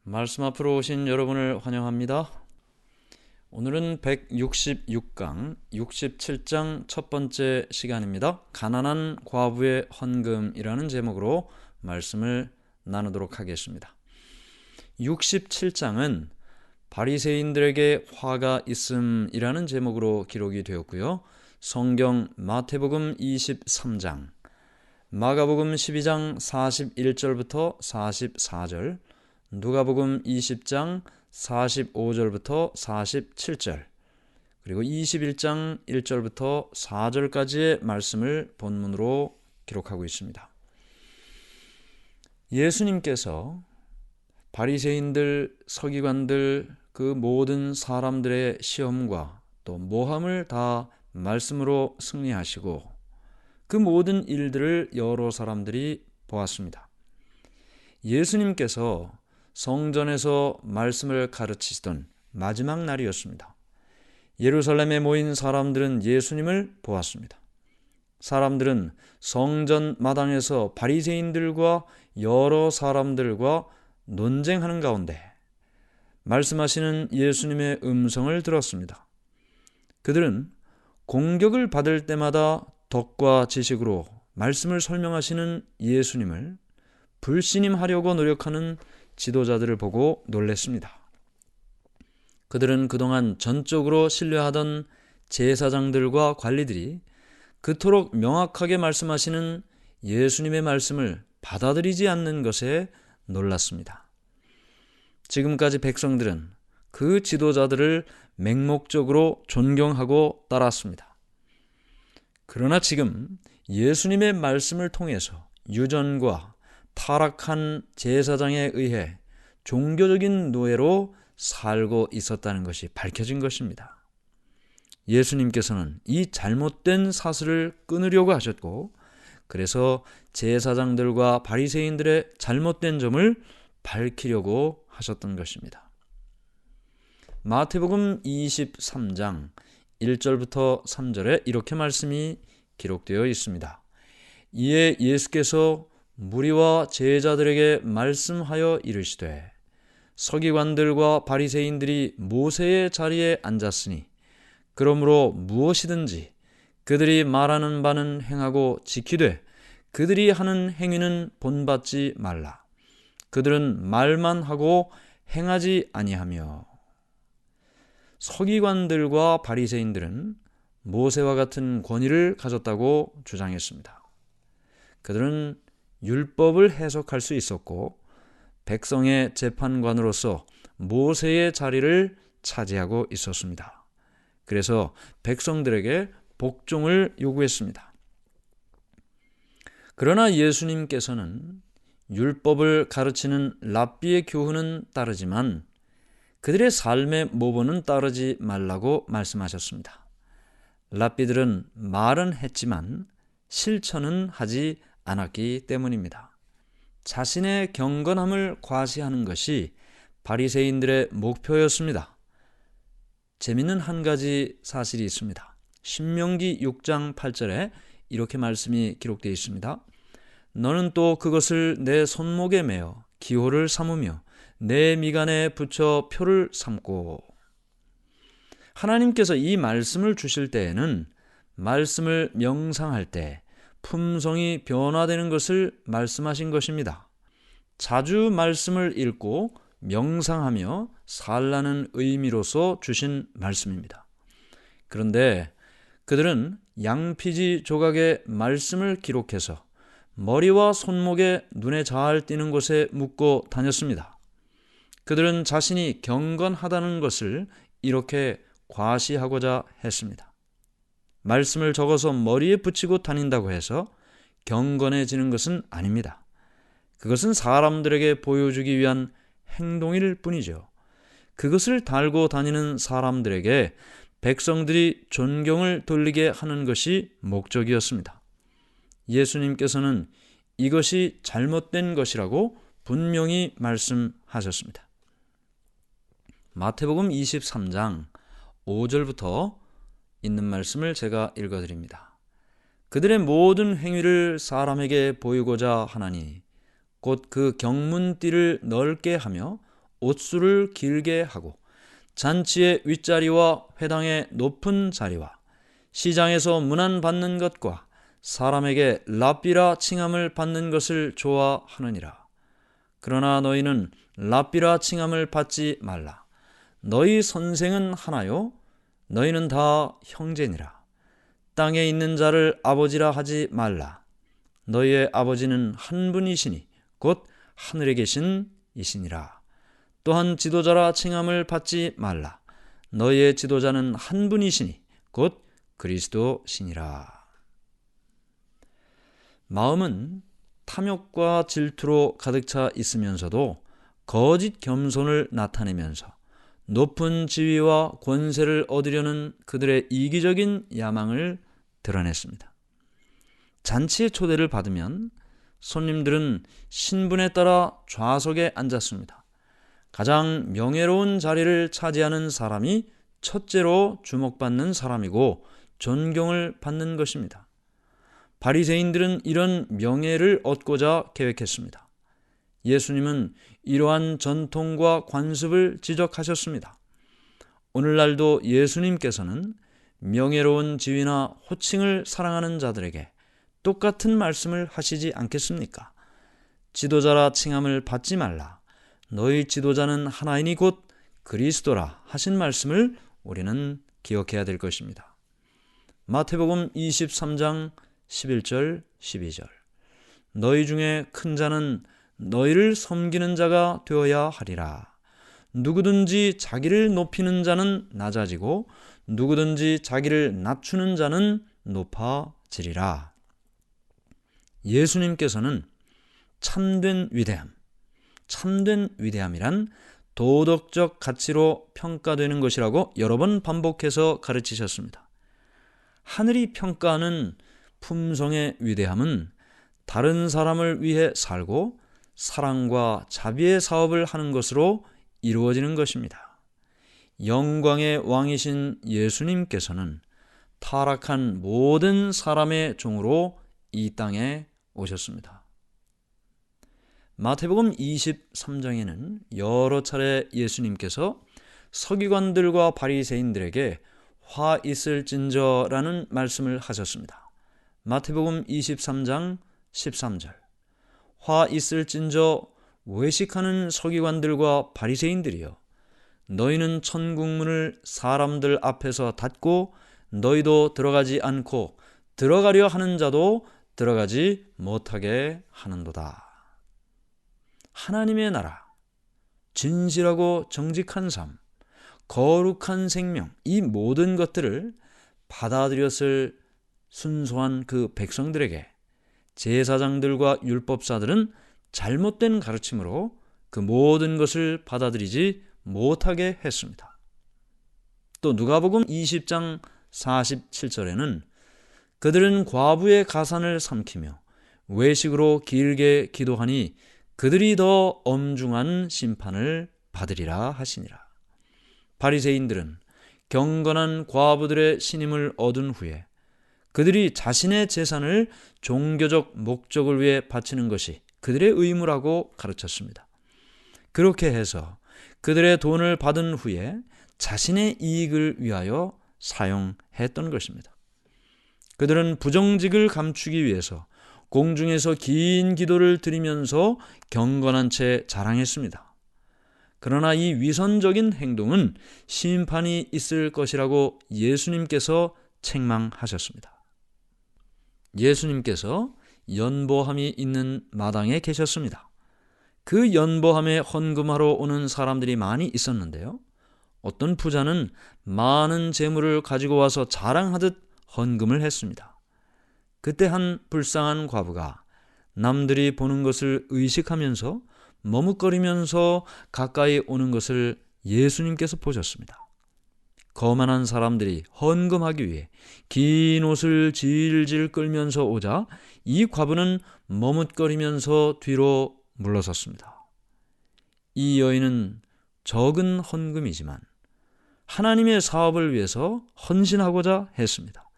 말씀 앞으로 오신 여러분을 환영합니다. 오늘은 166강 67장 첫 번째 시간입니다. 가난한 과부의 헌금이라는 제목으로 말씀을 나누도록 하겠습니다. 67장은 바리새인들에게 화가 있음이라는 제목으로 기록이 되었고요. 성경 마태복음 23장, 마가복음 12장 41절부터 44절, 누가복음 20장 45절부터 47절, 그리고 21장 1절부터 4절까지의 말씀을 본문으로 기록하고 있습니다. 예수님께서 바리새인들, 서기관들, 그 모든 사람들의 시험과 또 모함을 다 말씀으로 승리하시고 그 모든 일들을 여러 사람들이 보았습니다. 예수님께서 성전에서 말씀을 가르치시던 마지막 날이었습니다. 예루살렘에 모인 사람들은 예수님을 보았습니다. 사람들은 성전 마당에서 바리새인들과 여러 사람들과 논쟁하는 가운데 말씀하시는 예수님의 음성을 들었습니다. 그들은 공격을 받을 때마다 덕과 지식으로 말씀을 설명하시는 예수님을 불신임하려고 노력하는 지도자들을 보고 놀랐습니다. 그들은 그동안 전적으로 신뢰하던 제사장들과 관리들이 그토록 명확하게 말씀하시는 예수님의 말씀을 받아들이지 않는 것에 놀랐습니다. 지금까지 백성들은 그 지도자들을 맹목적으로 존경하고 따랐습니다. 그러나 지금 예수님의 말씀을 통해서 유전과 타락한 제사장에 의해 종교적인 노예로 살고 있었다는 것이 밝혀진 것입니다. 예수님께서는 이 잘못된 사슬을 끊으려고 하셨고, 그래서 제사장들과 바리새인들의 잘못된 점을 밝히려고 하셨던 것입니다. 마태복음 23장 1절부터 3절에 이렇게 말씀이 기록되어 있습니다. 이에 예수께서 무리와 제자들에게 말씀하여 이르시되, 서기관들과 바리새인들이 모세의 자리에 앉았으니 그러므로 무엇이든지 그들이 말하는 바는 행하고 지키되 그들이 하는 행위는 본받지 말라. 그들은 말만 하고 행하지 아니하며. 서기관들과 바리새인들은 모세와 같은 권위를 가졌다고 주장했습니다. 그들은 율법을 해석할 수 있었고 백성의 재판관으로서 모세의 자리를 차지하고 있었습니다. 그래서 백성들에게 복종을 요구했습니다. 그러나 예수님께서는 율법을 가르치는 랍비의 교훈은 따르지만 그들의 삶의 모범은 따르지 말라고 말씀하셨습니다. 랍비들은 말은 했지만 실천은 하지 않았기 때문입니다. 자신의 경건함을 과시하는 것이 바리새인들의 목표였습니다. 재미있는 한 가지 사실이 있습니다. 신명기 6장 8절에 이렇게 말씀이 기록되어 있습니다. 너는 또 그것을 내 손목에 매어 기호를 삼으며 내 미간에 붙여 표를 삼고. 하나님께서 이 말씀을 주실 때에는 말씀을 명상할 때 품성이 변화되는 것을 말씀하신 것입니다. 자주 말씀을 읽고 명상하며 살라는 의미로서 주신 말씀입니다. 그런데 그들은 양피지 조각에 말씀을 기록해서 머리와 손목에 눈에 잘 띄는 곳에 묶고 다녔습니다. 그들은 자신이 경건하다는 것을 이렇게 과시하고자 했습니다. 말씀을 적어서 머리에 붙이고 다닌다고 해서 경건해지는 것은 아닙니다. 그것은 사람들에게 보여주기 위한 행동일 뿐이죠. 그것을 달고 다니는 사람들에게 백성들이 존경을 돌리게 하는 것이 목적이었습니다. 예수님께서는 이것이 잘못된 것이라고 분명히 말씀하셨습니다. 마태복음 23장 5절부터 있는 말씀을 제가 읽어드립니다. 그들의 모든 행위를 사람에게 보이고자 하나니 곧 그 경문띠를 넓게 하며 옷수를 길게 하고 잔치의 윗자리와 회당의 높은 자리와 시장에서 문안받는 것과 사람에게 랍비라 칭함을 받는 것을 좋아하느니라. 그러나 너희는 랍비라 칭함을 받지 말라. 너희 선생은 하나요? 너희는 다 형제니라. 땅에 있는 자를 아버지라 하지 말라. 너희의 아버지는 한 분이시니 곧 하늘에 계신 이시니라. 또한 지도자라 칭함을 받지 말라. 너희의 지도자는 한 분이시니 곧 그리스도시니라. 마음은 탐욕과 질투로 가득 차 있으면서도 거짓 겸손을 나타내면서 높은 지위와 권세를 얻으려는 그들의 이기적인 야망을 드러냈습니다. 잔치의 초대를 받으면 손님들은 신분에 따라 좌석에 앉았습니다. 가장 명예로운 자리를 차지하는 사람이 첫째로 주목받는 사람이고 존경을 받는 것입니다. 바리새인들은 이런 명예를 얻고자 계획했습니다. 예수님은 이러한 전통과 관습을 지적하셨습니다. 오늘날도 예수님께서는 명예로운 지위나 호칭을 사랑하는 자들에게 똑같은 말씀을 하시지 않겠습니까? 지도자라 칭함을 받지 말라. 너희 지도자는 하나이니 곧 그리스도라 하신 말씀을 우리는 기억해야 될 것입니다. 마태복음 23장 11절 12절 너희 중에 큰 자는 너희를 섬기는 자가 되어야 하리라. 누구든지 자기를 높이는 자는 낮아지고 누구든지 자기를 낮추는 자는 높아지리라. 예수님께서는 참된 위대함이란 도덕적 가치로 평가되는 것이라고 여러 번 반복해서 가르치셨습니다. 하늘이 평가하는 품성의 위대함은 다른 사람을 위해 살고 사랑과 자비의 사업을 하는 것으로 이루어지는 것입니다. 영광의 왕이신 예수님께서는 타락한 모든 사람의 종으로 이 땅에 오셨습니다. 마태복음 23장에는 여러 차례 예수님께서 서기관들과 바리새인들에게 화 있을진저라는 말씀을 하셨습니다. 마태복음 23장 13절 화 있을진저 외식하는 서기관들과 바리새인들이여 너희는 천국문을 사람들 앞에서 닫고 너희도 들어가지 않고 들어가려 하는 자도 들어가지 못하게 하는도다. 하나님의 나라, 진실하고 정직한 삶, 거룩한 생명, 이 모든 것들을 받아들였을 순수한 그 백성들에게 제사장들과 율법사들은 잘못된 가르침으로 그 모든 것을 받아들이지 못하게 했습니다. 또 누가복음 20장 47절에는 그들은 과부의 가산을 삼키며 외식으로 길게 기도하니 그들이 더 엄중한 심판을 받으리라 하시니라. 바리새인들은 경건한 과부들의 신임을 얻은 후에 그들이 자신의 재산을 종교적 목적을 위해 바치는 것이 그들의 의무라고 가르쳤습니다. 그렇게 해서 그들의 돈을 받은 후에 자신의 이익을 위하여 사용했던 것입니다. 그들은 부정직을 감추기 위해서 공중에서 긴 기도를 드리면서 경건한 채 자랑했습니다. 그러나 이 위선적인 행동은 심판이 있을 것이라고 예수님께서 책망하셨습니다. 예수님께서 연보함이 있는 마당에 계셨습니다. 그 연보함에 헌금하러 오는 사람들이 많이 있었는데요. 어떤 부자는 많은 재물을 가지고 와서 자랑하듯 헌금을 했습니다. 그때 한 불쌍한 과부가 남들이 보는 것을 의식하면서 머뭇거리면서 가까이 오는 것을 예수님께서 보셨습니다. 거만한 사람들이 헌금하기 위해 긴 옷을 질질 끌면서 오자 이 과부는 머뭇거리면서 뒤로 물러섰습니다. 이 여인은 적은 헌금이지만 하나님의 사업을 위해서 헌신하고자 했습니다.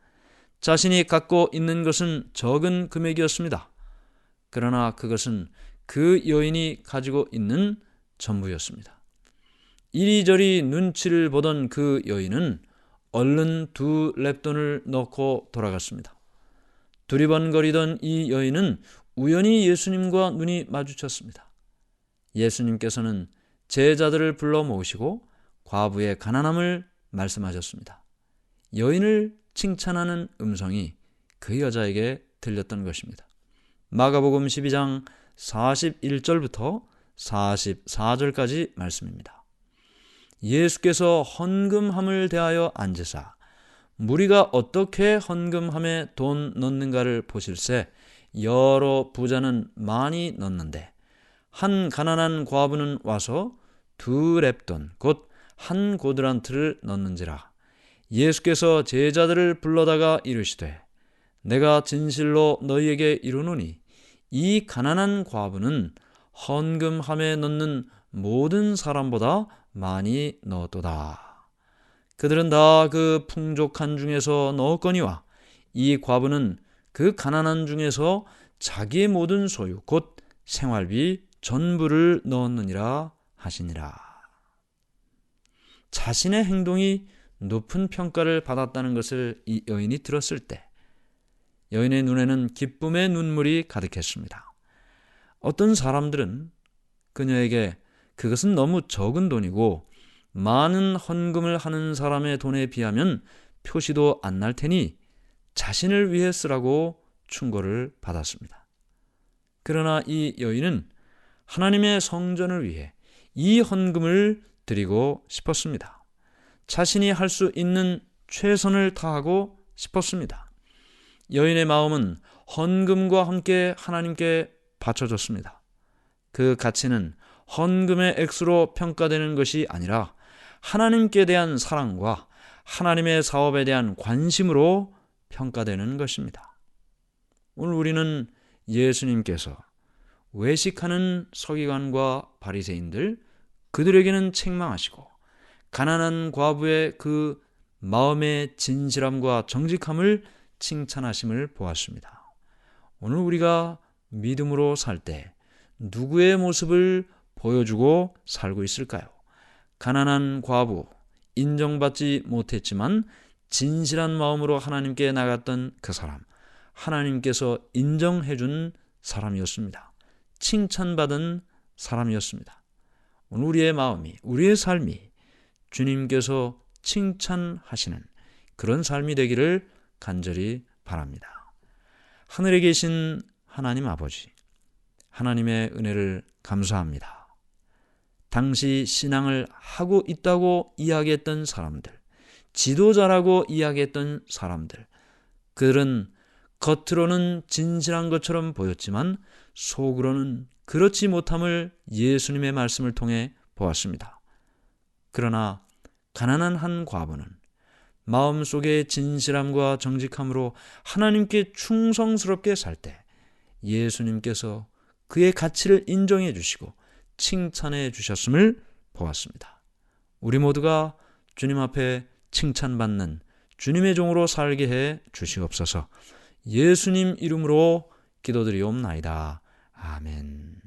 자신이 갖고 있는 것은 적은 금액이었습니다. 그러나 그것은 그 여인이 가지고 있는 전부였습니다. 이리저리 눈치를 보던 그 여인은 얼른 2렙돈을 넣고 돌아갔습니다. 두리번거리던 이 여인은 우연히 예수님과 눈이 마주쳤습니다. 예수님께서는 제자들을 불러 모으시고 과부의 가난함을 말씀하셨습니다. 여인을 칭찬하는 음성이 그 여자에게 들렸던 것입니다. 마가복음 12장 41절부터 44절까지 말씀입니다. 예수께서 헌금함을 대하여 앉으사 무리가 어떻게 헌금함에 돈 넣는가를 보실새 여러 부자는 많이 넣는데 한 가난한 과부는 와서 2렙돈 곧 한 고드란트를 넣는지라. 예수께서 제자들을 불러다가 이르시되 내가 진실로 너희에게 이르노니 이 가난한 과부는 헌금함에 넣는 모든 사람보다 많이 넣었도다. 그들은 다 그 풍족한 중에서 넣었거니와 이 과부는 그 가난한 중에서 자기의 모든 소유 곧 생활비 전부를 넣었느니라 하시니라. 자신의 행동이 높은 평가를 받았다는 것을 이 여인이 들었을 때 여인의 눈에는 기쁨의 눈물이 가득했습니다. 어떤 사람들은 그녀에게 그것은 너무 적은 돈이고 많은 헌금을 하는 사람의 돈에 비하면 표시도 안 날 테니 자신을 위해 쓰라고 충고를 받았습니다. 그러나 이 여인은 하나님의 성전을 위해 이 헌금을 드리고 싶었습니다. 자신이 할 수 있는 최선을 다하고 싶었습니다. 여인의 마음은 헌금과 함께 하나님께 바쳐졌습니다. 그 가치는 헌금의 액수로 평가되는 것이 아니라 하나님께 대한 사랑과 하나님의 사업에 대한 관심으로 평가되는 것입니다. 오늘 우리는 예수님께서 외식하는 서기관과 바리새인들 그들에게는 책망하시고 가난한 과부의 그 마음의 진실함과 정직함을 칭찬하심을 보았습니다. 오늘 우리가 믿음으로 살 때 누구의 모습을 보여주고 살고 있을까요? 가난한 과부, 인정받지 못했지만 진실한 마음으로 하나님께 나갔던 그 사람, 하나님께서 인정해준 사람이었습니다. 칭찬받은 사람이었습니다. 오늘 우리의 마음이, 우리의 삶이 주님께서 칭찬하시는 그런 삶이 되기를 간절히 바랍니다. 하늘에 계신 하나님 아버지, 하나님의 은혜를 감사합니다. 당시 신앙을 하고 있다고 이야기했던 사람들, 지도자라고 이야기했던 사람들, 그들은 겉으로는 진실한 것처럼 보였지만 속으로는 그렇지 못함을 예수님의 말씀을 통해 보았습니다. 그러나 가난한 한 과부는 마음속의 진실함과 정직함으로 하나님께 충성스럽게 살 때 예수님께서 그의 가치를 인정해 주시고 칭찬해 주셨음을 보았습니다. 우리 모두가 주님 앞에 칭찬받는 주님의 종으로 살게 해 주시옵소서. 예수님 이름으로 기도드리옵나이다. 아멘.